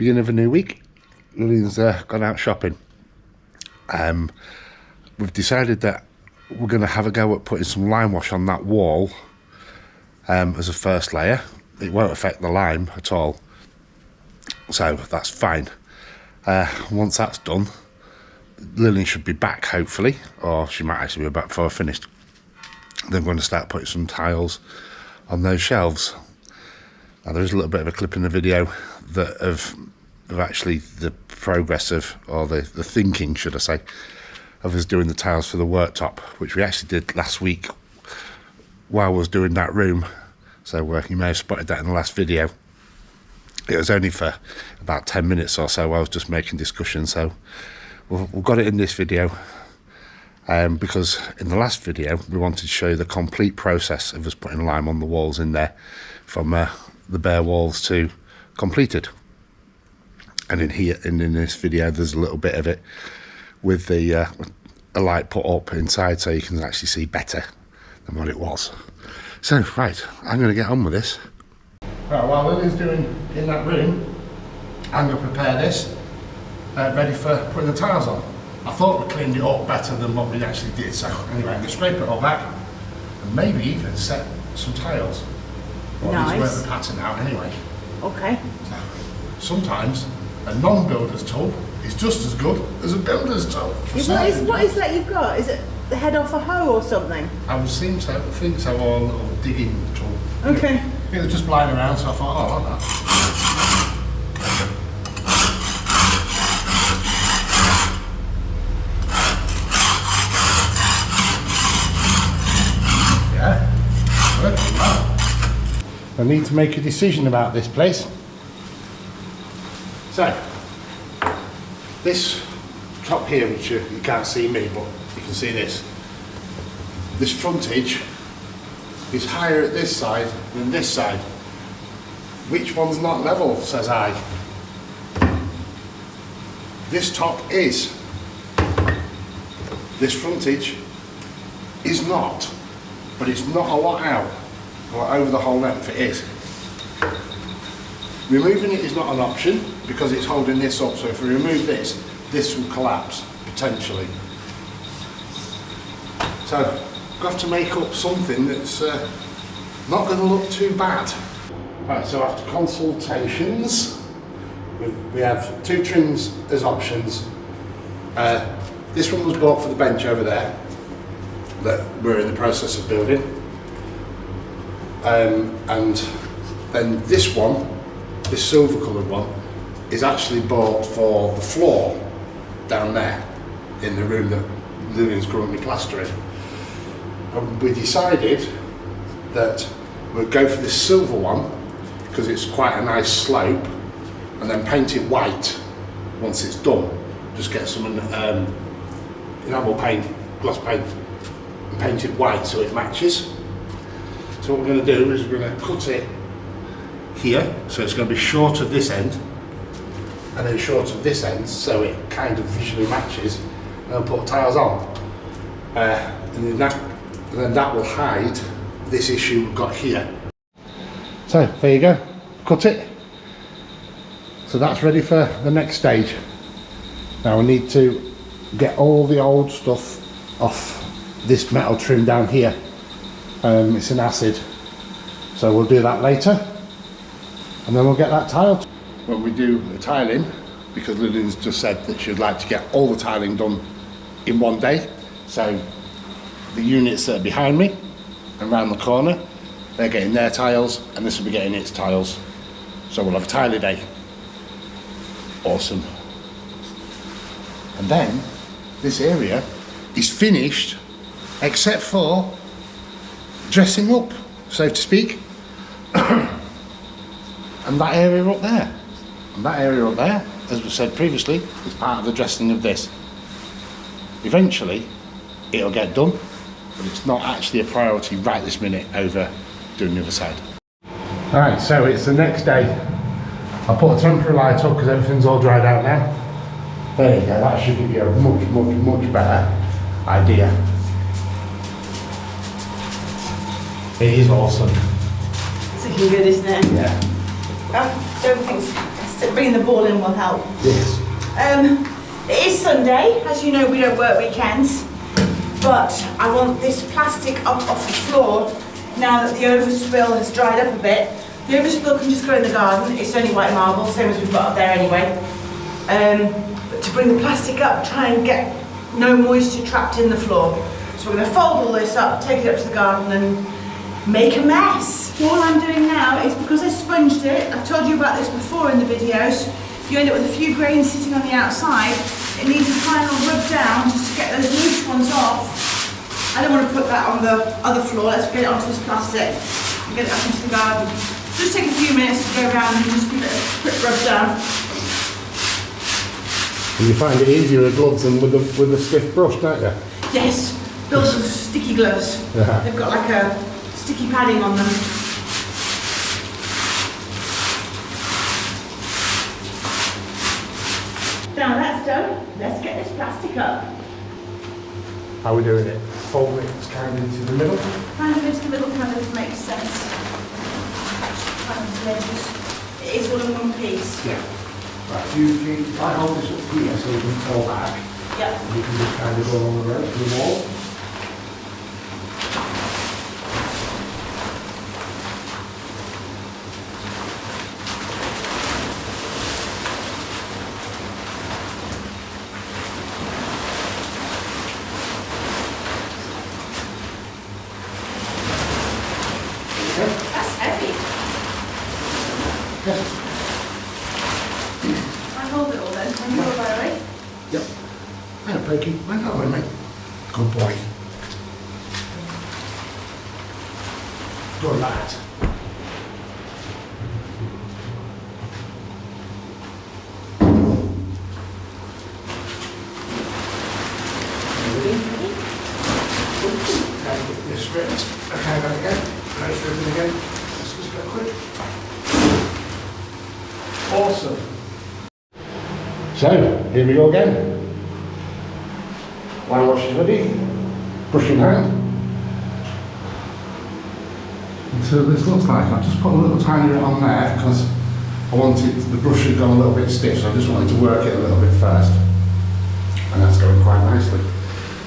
beginning of a new week. Lillian's gone out shopping. We've decided that we're going to have a go at putting some lime wash on that wall as a first layer. It won't affect the lime at all, so that's fine. Once that's done, Lillian should be back hopefully, or she might actually be back before I've finished. Then we're going to start putting some tiles on those shelves. Now there is a little bit of a clip in the video that of actually the progress of, or the thinking should I say, of us doing the tiles for the worktop, which we actually did last week while I was doing that room. So you may have spotted that in the last video. It was only for about 10 minutes or so. I was just making discussion, so we've got it in this video because in the last video we wanted to show you the complete process of us putting lime on the walls in there, from the bare walls to completed. And in this video there's a little bit of it with the a light put up inside so you can actually see better than what it was. So right, I'm going to get on with this. Right, while Lily's doing in that room, I'm going to prepare this ready for putting the tiles on. I thought we cleaned it up better than what we actually did, so anyway I'm going to scrape it all back and maybe even set some tiles. Well, nice. Work the pattern out anyway. Okay. So, sometimes a non-builder's tool is just as good as a builder's tool. What is that you've got? Is it the head off a hoe or something? I think so, or a little digging tool. Okay. It was just lying around, so I thought, oh, I like that. Yeah, working well. I need to make a decision about this place. So, this top here, which you can't see me, but you can see this. This frontage is higher at this side than this side. Which one's not level, says I. This top is. This frontage is not, but it's not a lot out, or over the whole length it is. Removing it is not an option because it's holding this up, so if we remove this, this will collapse, potentially. So, we've got to make up something that's not going to look too bad. Right, so after consultations, we have two trims as options. This one was bought for the bench over there that we're in the process of building. And then this one, this silver coloured one, is actually bought for the floor down there in the room that Lillian's currently plastering. And we decided that we'd go for this silver one because it's quite a nice slope, and then paint it white once it's done. Just get some enamel paint, gloss paint, and paint it white so it matches. So what we're going to do is we're going to cut it here, so it's going to be short of this end and then short of this end, so it kind of visually matches, and I'll put tiles on, and then that will hide this issue we've got here. So there you go, cut it. So that's ready for the next stage. Now we need to get all the old stuff off this metal trim down here. It's an acid, so we'll do that later, and then we'll get that tiled. When we do the tiling, because Lillian's just said that she'd like to get all the tiling done in one day, so the units that are behind me and round the corner, they're getting their tiles and this will be getting its tiles, so we'll have a tiling day. Awesome. And then this area is finished except for dressing up, so to speak. And that area up there, and that area up there, as we said previously, is part of the dressing of this. Eventually it'll get done, but it's not actually a priority right this minute over doing the other side. Alright, so it's the next day. I put a temporary light up because everything's all dried out now. There you go, that should give you a much better idea. It is awesome. It's looking good, isn't it? Yeah. Everything's So bringing the ball in will help. Yes. It is Sunday. As you know, we don't work weekends. But I want this plastic up off the floor now that the overspill has dried up a bit. The overspill can just go in the garden. It's only white marble, same as we've got up there anyway. But to bring the plastic up, try and get no moisture trapped in the floor. So we're going to fold all this up, take it up to the garden and make a mess. All I'm doing now is, because I sponged it, I've told you about this before in the videos, you end up with a few grains sitting on the outside. It needs a final rub down just to get those loose ones off. I don't want to put that on the other floor. Let's get it onto this plastic and get it up into the garden. Just take a few minutes to go around and just give it a quick rub down. And you find it easier with gloves than with a stiff brush, don't you? Yes, build some sticky gloves. Yeah. They've got like a sticky padding on them. Now that's done, let's get this plastic up. How are we doing it? Folding it kind of into the middle? Kind of into the middle kind of makes sense. Kind of edges. It is all in one piece. Yeah. Right, if I hold this up here so you can fall back, Yeah. you can just kind of go along the rope to the wall. That's heavy. Yes. I hold it all then. Can you go by the way? Yep. Hang on, Pokey. Hang on, mate. Good boy. Good lad. Okay, get this stripped. Okay, back again. Right, strip it again. Let's just go quick. Awesome. So, here we go again. Line wash is ready. Brush in hand. And so this looks like I've just put a little tiny bit on there because I wanted the brush had gone a little bit stiff, so I just wanted to work it a little bit first. And that's going quite nicely.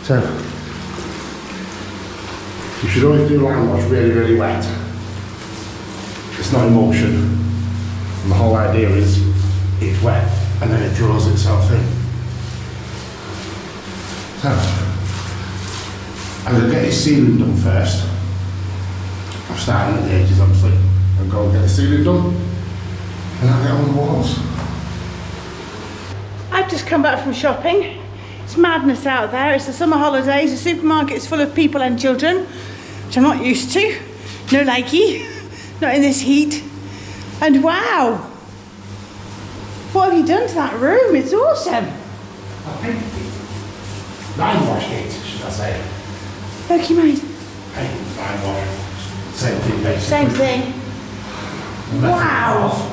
So, you should always do line wash really, really wet. It's not emulsion. And the whole idea is it's wet and then it draws itself in. So, I'm going to get his ceiling done first. I'm starting at the edges obviously. I'll go and get the ceiling done and I'll get on the walls. I've just come back from shopping. It's madness out there. It's the summer holidays. The supermarket's full of people and children, which I'm not used to. No likey, not in this heat. And wow, what have you done to that room? It's awesome. Line washed it, should I say. Look, you made. Line wash. Same thing basically. Same thing. Wow.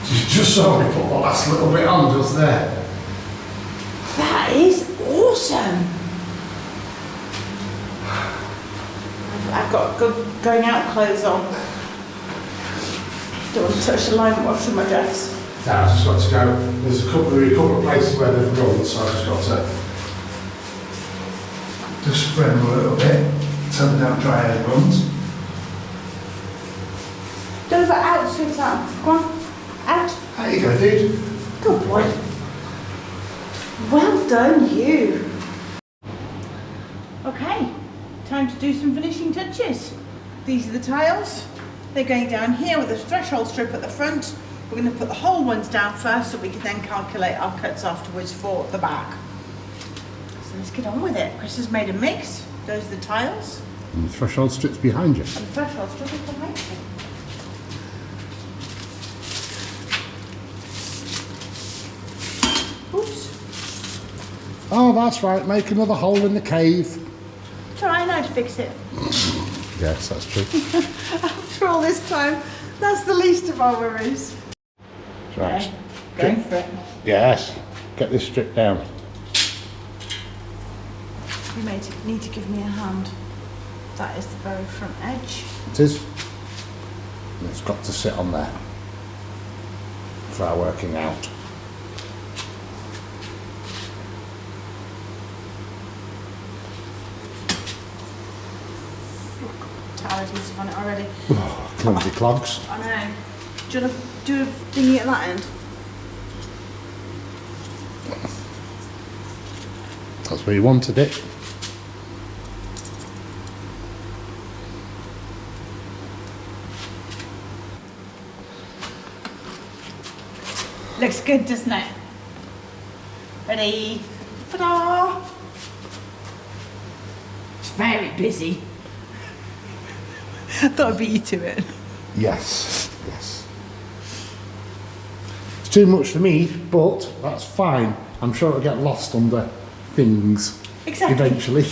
Just so we put the last little bit on just there. That is awesome. I've got good going out clothes on. Don't want to touch the line wash on my dress. No, I've just got to go. There's a couple of places where they've run, so I've just got to just spread them a little bit, tell them how dry it runs. Dover, out, sweetheart. Go on, out. There you go, dude. Good boy. Well done, you. Okay, time to do some finishing touches. These are the tiles. They're going down here with a threshold strip at the front. We're going to put the whole ones down first so we can then calculate our cuts afterwards for the back. So let's get on with it. Chris has made a mix. Those are the tiles. And the threshold strip's behind you. And the threshold strip is behind you. Oops. Oh, that's right, make another hole in the cave. It's all right, I know how to fix it. Yes, that's true. After all this time, that's the least of our worries. Right. Okay, go for it. Yes, get this strip down. You may need to give me a hand. That is the very front edge. It is. And it's got to sit on there. for our working out. Tired adhesive on it already. Oh, clumsy clogs. I know. Do you want to do a thingy at that end? That's where you wanted it. Looks good, doesn't it? Ready? Ta-da! It's very busy. I thought I'd beat you to it. Yes, yes. It's too much for me, but that's fine. I'm sure it'll get lost under things eventually.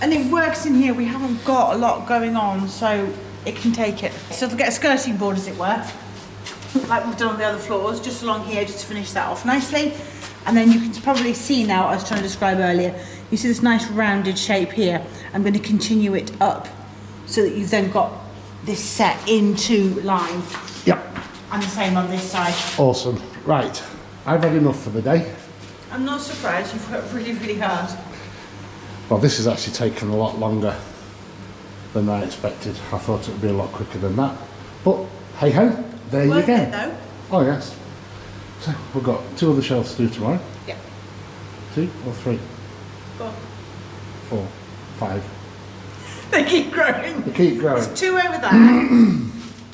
And it works in here. We haven't got a lot going on, so it can take it. So we'll get a skirting board, as it were, like we've done on the other floors, just along here, just to finish that off nicely. And then you can probably see now, what I was trying to describe earlier, you see this nice rounded shape here. I'm going to continue it up so that you've then got this set into line. Yep. And the same on this side. Awesome. Right, I've had enough for the day. I'm not surprised, you've worked really, really hard. Well, this has actually taken a lot longer than I expected. I thought it would be a lot quicker than that. But hey ho, there you Worth go. it though. Oh yes. So we've got 2 other shelves to do tomorrow. Yeah. 2 or 3? 4. 4, 5. They keep growing. They keep growing. There's 2 over there. 2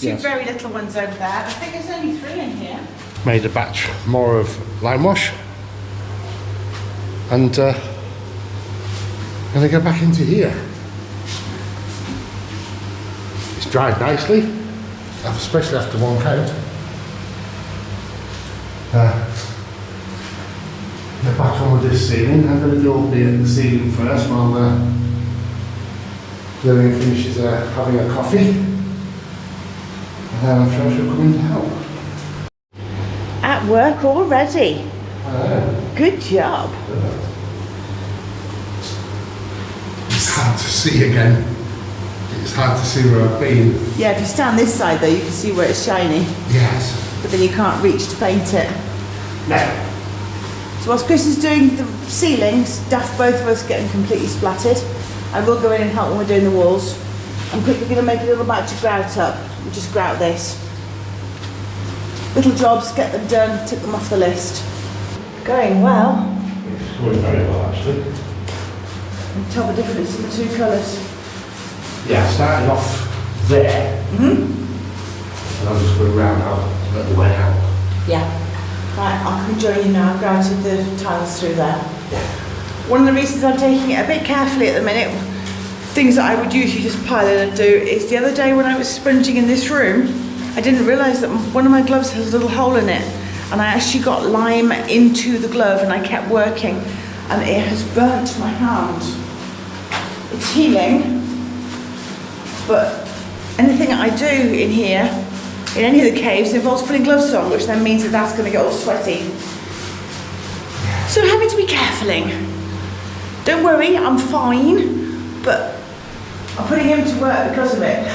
Yes. very little ones over there. I think there's only 3 in here. Made a batch more of lime wash. And gonna go back into here. It's dried nicely, especially after 1 coat. The back on with this ceiling. I'm going to do up the ceiling first while Lillian finishes having a coffee. And then I'm sure she'll come in to help. At work already. Good job. It's hard to see again. It's hard to see where I've been. Yeah, if you stand this side though, you can see where it's shiny. Yes. But then you can't reach to paint it. No. So whilst Chris is doing the ceilings, daft both of us getting completely splattered, I will go in and help when we're doing the walls. I'm quickly going to make a little batch of grout up. We'll just grout this. Little jobs, get them done, tick them off the list. Going well. It's going very well actually. You can tell the difference in the 2 colours. Yeah, starting off there. And I'm just going round now to let the way out. Yeah. Right, I'll come join you now. I've grouted the tiles through there. Yeah. One of the reasons I'm taking it a bit carefully at the minute, things that I would usually just pile in and do, is the other day when I was sponging in this room, I didn't realise that one of my gloves has a little hole in it, and I actually got lime into the glove and I kept working and it has burnt my hand. It's healing, but anything that I do in here, in any of the caves, involves putting gloves on, which then means that that's going to get all sweaty. So I'm having to be carefuling. Don't worry, I'm fine, but I'm putting him to work because of it.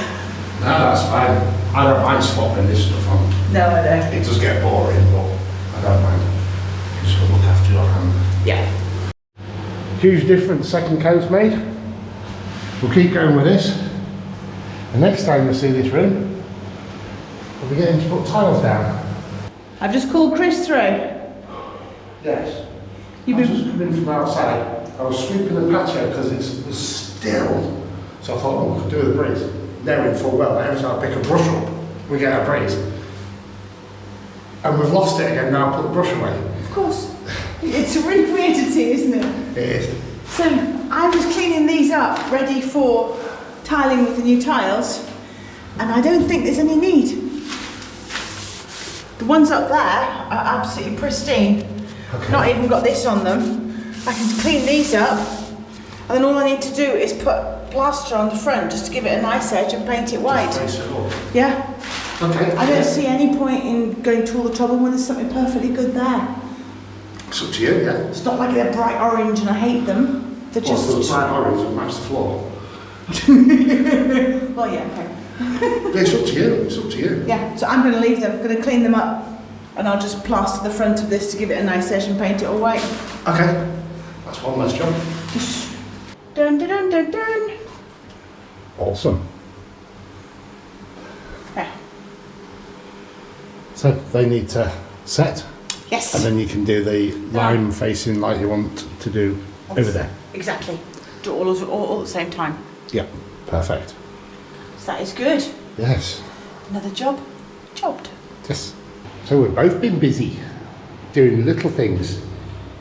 No, that's fine. I don't mind swapping this stuff on. No, I don't. It does get boring, but I don't mind. Just got to look after your hand. Yeah. Huge difference, 2nd coat's made. We'll keep going with this. The next time you'll see this room, we'll be getting to put tiles down. I've just called Chris through. Yes. You've I was been... just coming from outside. I was sweeping the patio because it was still. So I thought, oh, we could do with a breeze. Knowing full well that every time I pick a brush up, we get a breeze. And we've lost it again now, put the brush away. Of course. It's a really weird entity, isn't it? It is. So I was cleaning these up, ready for tiling with the new tiles, and I don't think there's any need. The ones up there are absolutely pristine. Okay. Not even got this on them. I can clean these up, and then all I need to do is put plaster on the front just to give it a nice edge and paint it white. Yeah. Okay. I don't see any point in going to all the trouble when there's something perfectly good there. It's up to you, yeah. It's not like they're bright orange and I hate them. They're just... Well, the bright orange would match the floor. Well, yeah, okay. It's up to you, it's up to you. Yeah, so I'm going to leave them, I'm going to clean them up and I'll just plaster the front of this to give it a nice edge and paint it all white. Okay, that's one less job. Dun dun dun dun dun. Awesome. Yeah. So they need to set, Yes. and then you can do the lime facing like you want to do over there. Exactly. Do all at the same time. Yeah, perfect. So that is good. Yes. Another job. Jobbed. Yes. So we've both been busy doing little things.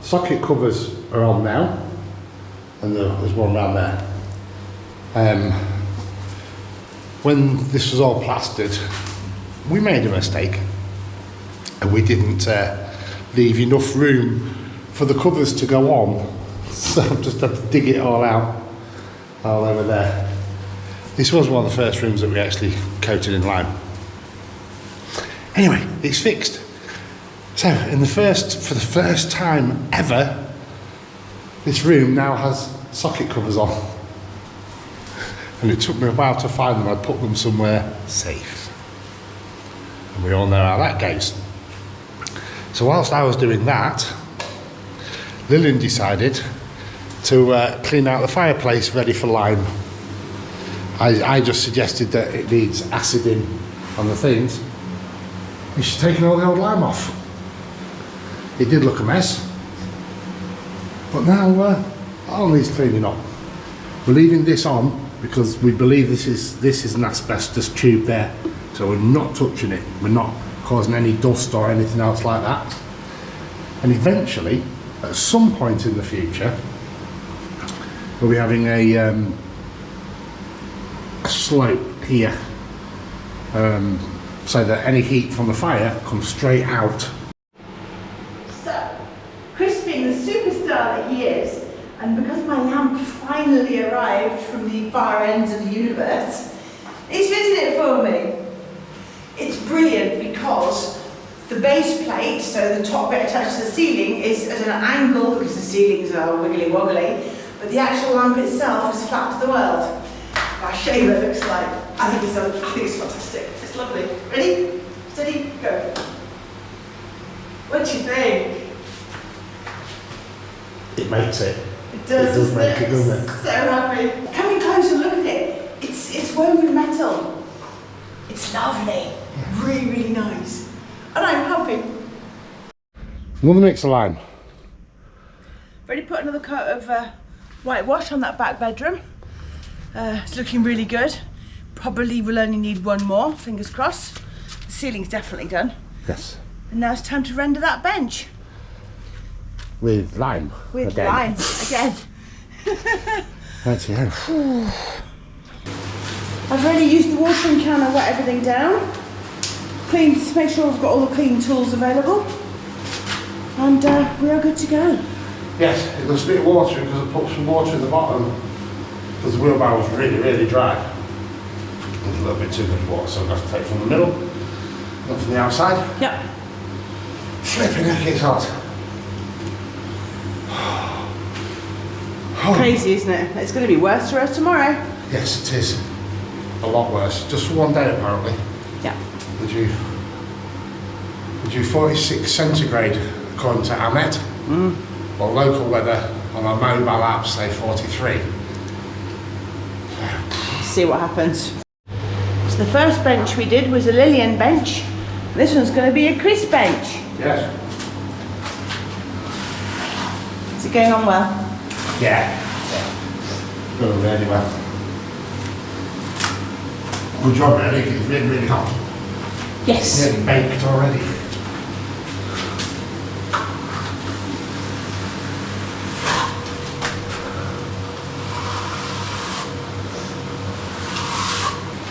Socket covers are on now, and there's one around there. When this was all plastered, we made a mistake, and we didn't leave enough room for the covers to go on, so I've just had to dig it all out, all over there. This was one of the first rooms that we actually coated in lime. Anyway, it's fixed. So, for the first time ever, this room now has socket covers on. And it took me a while to find them. I'd put them somewhere safe. And we all know how that goes. So whilst I was doing that, Lillian decided to clean out the fireplace ready for lime. I just suggested that it needs aciding on the things. And she's taken all the old lime off. It did look a mess, but now all needs cleaning up. We're leaving this on because we believe this is an asbestos tube there, so we're not touching it. We're not causing any dust or anything else like that. And eventually, at some point in the future, we'll be having a slope here, so that any heat from the fire comes straight out. So, Chris being the superstar that he is, and because my lamp finally arrived from the far ends of the universe, he's fitted it for me. It's brilliant because the base plate, so the top bit attached to the ceiling, is at an angle because the ceilings are wiggly woggly, but the actual lamp itself is flat to the world. I'll show you what it looks like. I think it's fantastic. It's lovely. Ready? Steady, go. What do you think? It makes it. It does make it, doesn't it? So happy. Coming close and look at it. It's woven metal. It's lovely. Really, really nice. And I'm happy. Another mix of lime. Already put another coat of whitewash on that back bedroom. It's looking really good. Probably will only need one more, fingers crossed. The ceiling's definitely done. Yes. And now it's time to render that bench. With lime. With again. lime, again. Right, yeah. I've already used the watering can and wet everything down. Cleaned to make sure I've got all the clean tools available. And we are good to go. Yes, it was a bit watery because I put some water in the bottom because the wheelbarrow was really, really dry. There's a little bit too much water, so I'm going to have to take from the middle, not from the outside. Yep. Flipping heck, it's hot. Crazy, isn't it? It's going to be worse for us tomorrow. Yes, it is. A lot worse. Just for one day, apparently. Yeah. Would you 46 centigrade according to Amet? Or local weather on our mobile app say 43. See what happens. So the first bench we did was a Lillian bench. This one's going to be a Chris bench. Yes. Is it going on well? Yeah. Going really well. Good job, really. It's really, really hot. Yes. Nearly baked already.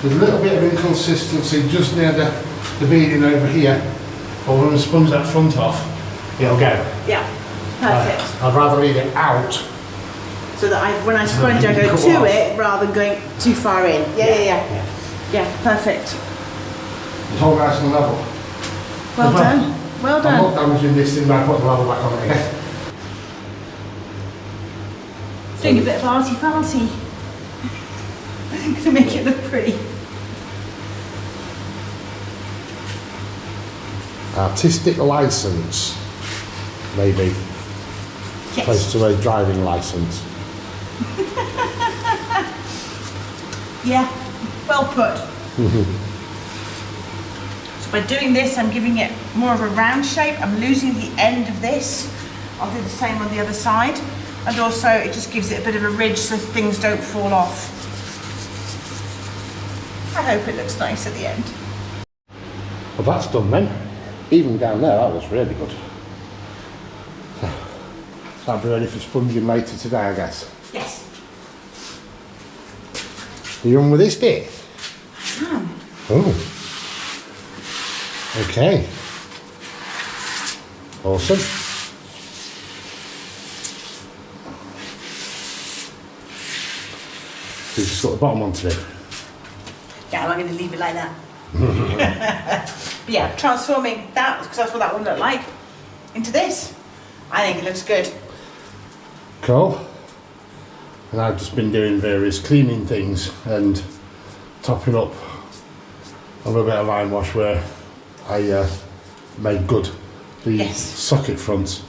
There's a little bit of inconsistency just near the beading over here, but when we sponge that front off, it'll go. Yeah. Perfect. I'd rather leave it out. So that when I sponge, I go to it rather than going too far in. Yeah. Yeah, perfect. It's all nice and level. Well done. Well done. I'm not damaging this thing by putting the level back on it again. Doing a bit of arty-farty to make it look pretty. artistic license, maybe, as opposed to a driving license. Yeah, well put. So by doing this, I'm giving it more of a round shape. I'm losing the end of this. I'll do the same on the other side. And also it just gives it a bit of a ridge so things don't fall off. I hope it looks nice at the end. Well, that's done then. Even down there, that was really good. So, that'll be ready for sponging later today, I guess. Yes. Are you on with this bit? Oh. Okay. Awesome. So you just got the bottom onto it. Yeah, I'm going to leave it like that. But yeah, transforming that, because that's what that would look like, into this. I think it looks good. Cool. And I've just been doing various cleaning things and topping up of a bit of iron wash where I made good the socket fronts,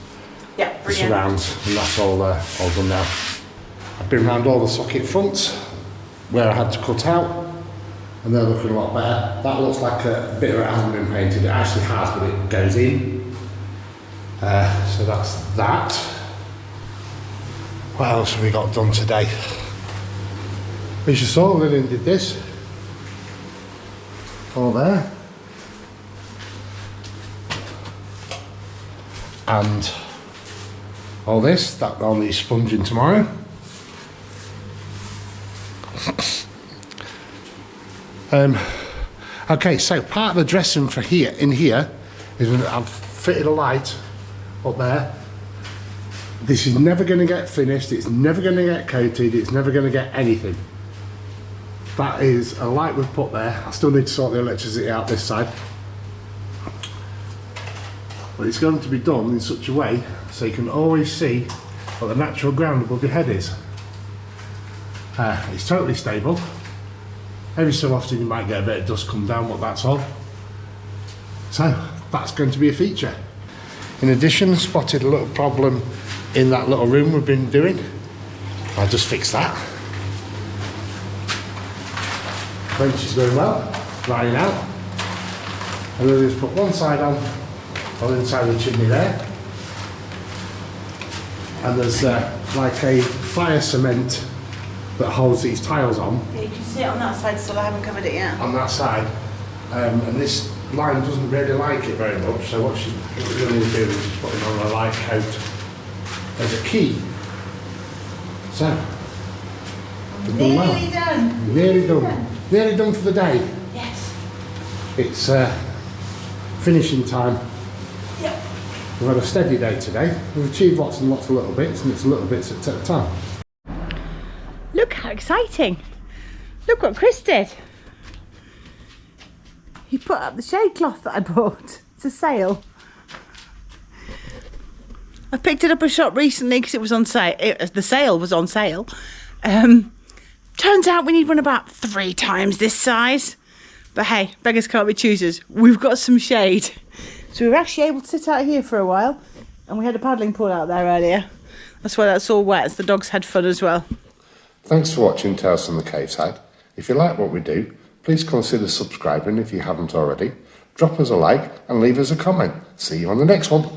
yeah, the brilliant. surrounds, and that's all done now. I've been around all the socket fronts where I had to cut out, and they're looking a lot better. That looks like a bit of it hasn't been painted. It actually has, but it goes in. So that's that. What else have we got done today? As you saw, Lillian did this. All there. And all this, that all needs sponging tomorrow. Okay, so part of the dressing for here, in here, is when I've fitted a light up there. This is never going to get finished, it's never going to get coated, it's never going to get anything. That is a light we've put there. I still need to sort the electricity out this side. But it's going to be done in such a way so you can always see what the natural ground above your head is. It's totally stable. Every so often you might get a bit of dust come down, but that's all. So that's going to be a feature. In addition, spotted a little problem in that little room we've been doing. I'll just fix that. Bench is going well, drying out. And then just put one side on the inside of the chimney there. And there's like a fire cement that holds these tiles on. Yeah, you can see it on that side still, I haven't covered it yet. On that side. And this line doesn't really like it very much, so what she's really doing is just putting on a light coat as a key. So, Nearly done. Nearly done. Nearly done for the day. Yes. It's finishing time. Yep. We've had a steady day today. We've achieved lots and lots of little bits, and it's little bits at a time. Look how exciting. Look what Chris did. He put up the shade cloth that I bought. It's a sale. I picked it up a shop recently because it was on sale. The sale was on sale. Turns out we need one about 3 times this size. But hey, beggars can't be choosers. We've got some shade. So we were actually able to sit out here for a while. And we had a paddling pool out there earlier. That's why that's all wet. The dogs had fun as well. Thanks for watching Tales from the Cave Side. If you like what we do, please consider subscribing if you haven't already. Drop us a like and leave us a comment. See you on the next one.